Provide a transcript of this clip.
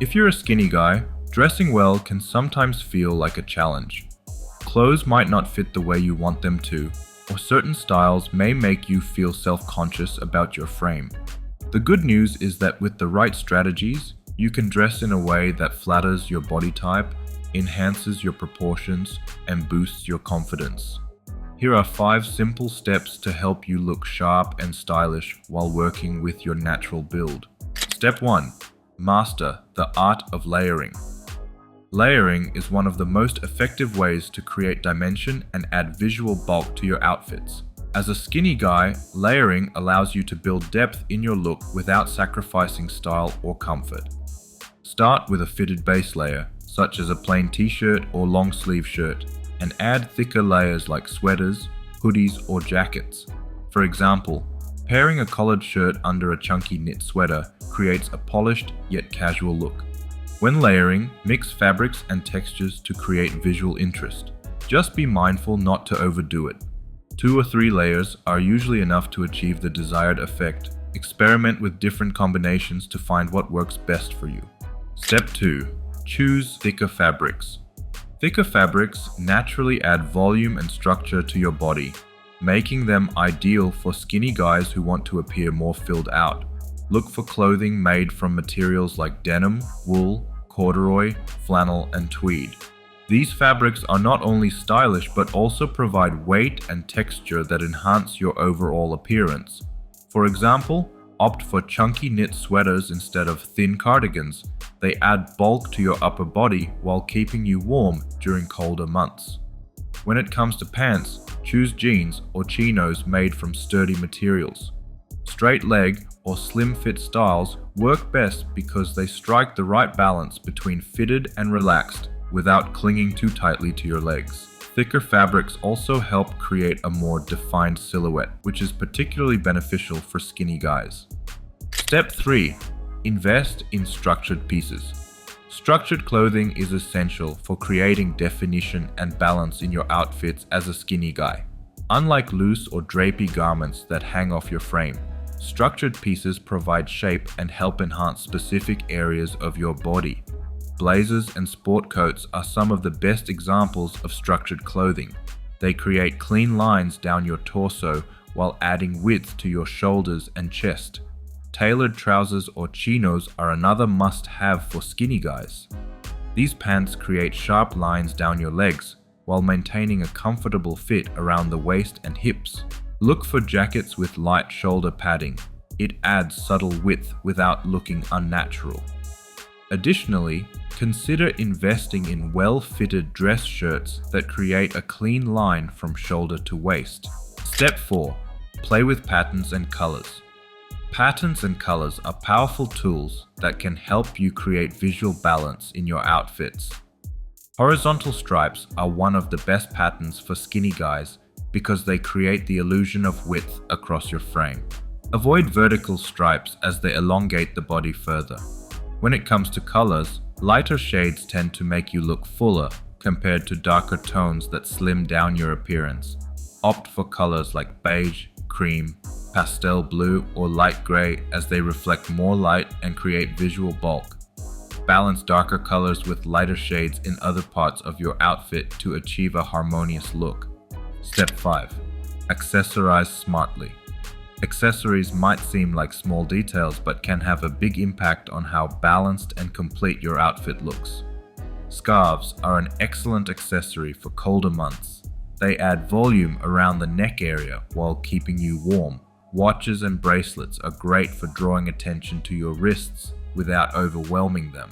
If you're a skinny guy, dressing well can sometimes feel like a challenge. Clothes might not fit the way you want them to, or certain styles may make you feel self-conscious about your frame. The good news is that with the right strategies, you can dress in a way that flatters your body type, enhances your proportions, and boosts your confidence. Here are 5 simple steps to help you look sharp and stylish while working with your natural build. Step 1. Master the art of layering. Layering is one of the most effective ways to create dimension and add visual bulk to your outfits. As a skinny guy, layering allows you to build depth in your look without sacrificing style or comfort. Start with a fitted base layer, such as a plain t-shirt or long sleeve shirt, and add thicker layers like sweaters, hoodies, or jackets. For example, pairing a collared shirt under a chunky knit sweater creates a polished yet casual look. When layering, mix fabrics and textures to create visual interest. Just be mindful not to overdo it. 2 or 3 layers are usually enough to achieve the desired effect. Experiment with different combinations to find what works best for you. Step 2. Choose thicker fabrics. Thicker fabrics naturally add volume and structure to your body, making them ideal for skinny guys who want to appear more filled out. Look for clothing made from materials like denim, wool, corduroy, flannel, and tweed. These fabrics are not only stylish but also provide weight and texture that enhance your overall appearance. For example, opt for chunky knit sweaters instead of thin cardigans. They add bulk to your upper body while keeping you warm during colder months. When it comes to pants, choose jeans or chinos made from sturdy materials. Straight leg or slim fit styles work best because they strike the right balance between fitted and relaxed without clinging too tightly to your legs. Thicker fabrics also help create a more defined silhouette, which is particularly beneficial for skinny guys. Step 3. Invest in structured pieces. Structured clothing is essential for creating definition and balance in your outfits as a skinny guy. Unlike loose or drapey garments that hang off your frame, structured pieces provide shape and help enhance specific areas of your body. Blazers and sport coats are some of the best examples of structured clothing. They create clean lines down your torso while adding width to your shoulders and chest. Tailored trousers or chinos are another must-have for skinny guys. These pants create sharp lines down your legs while maintaining a comfortable fit around the waist and hips. Look for jackets with light shoulder padding. It adds subtle width without looking unnatural. Additionally, consider investing in well-fitted dress shirts that create a clean line from shoulder to waist. Step 4. Play with patterns and colors. Patterns and colors are powerful tools that can help you create visual balance in your outfits. Horizontal stripes are one of the best patterns for skinny guys because they create the illusion of width across your frame. Avoid vertical stripes as they elongate the body further. When it comes to colors, lighter shades tend to make you look fuller compared to darker tones that slim down your appearance. Opt for colors like beige, cream, pastel blue, or light gray as they reflect more light and create visual bulk. Balance darker colors with lighter shades in other parts of your outfit to achieve a harmonious look. Step 5. Accessorize smartly. Accessories might seem like small details but can have a big impact on how balanced and complete your outfit looks. Scarves are an excellent accessory for colder months. They add volume around the neck area while keeping you warm. Watches and bracelets are great for drawing attention to your wrists without overwhelming them.